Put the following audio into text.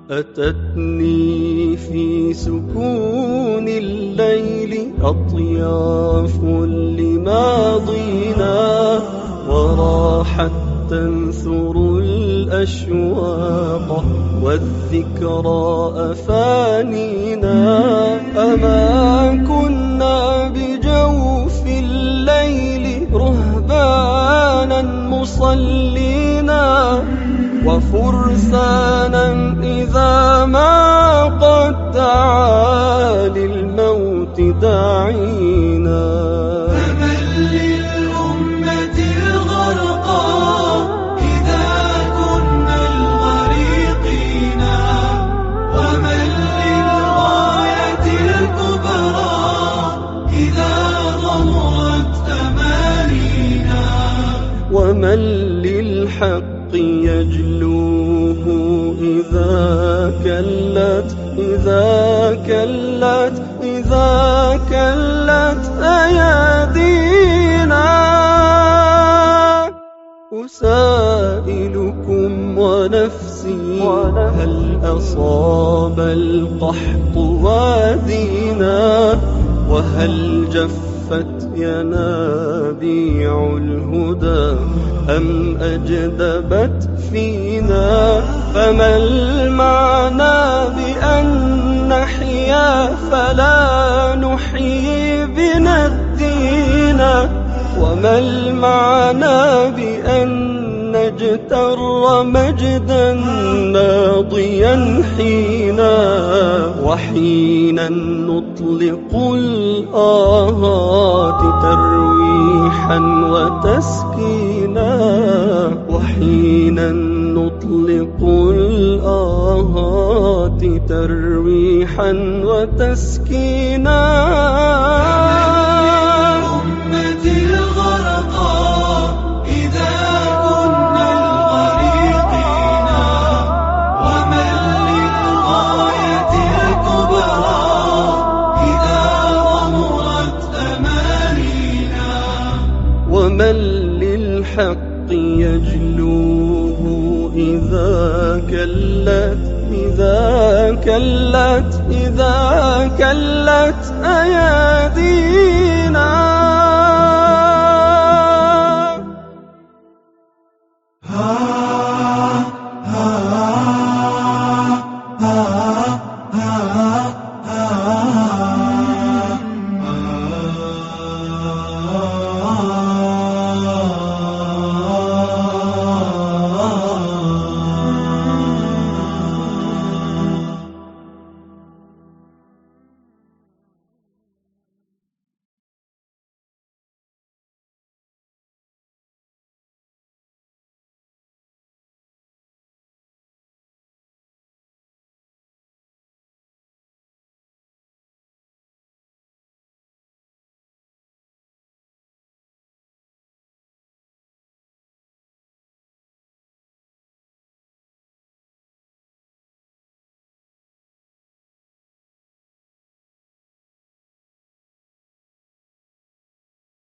أتتني في سكون الليل أطياف لماضينا، وراحت تنثر الأشواق والذكرى أفانينا. أما كنا بجوف الليل رهبانا مصلينا، وفرسانا إذا ما قد دعا للموت داعينا. فمن للأمة الغرقى إذا كنا الغريقين، ومن للغاية الكبرى إذا ضمرت أمانينا. ومن للحق يجلوه إذا كلت أيادينا. أسائلكم ونفسي هل أصاب القحط وادينا، وهل جفت ينابيع الهدى أم أجدبت فينا. فما المعنى بأن نحيا فلا نحيي بنا الدين، وما المعنى بأن نجتر مجدا ناضيا وحينا نطلق الآهات ترويحا وتسكينا. وحينا نطلق الآهات ترويحا وتسكينا. ومن للحق يجلوه إذا كلت أيادينا.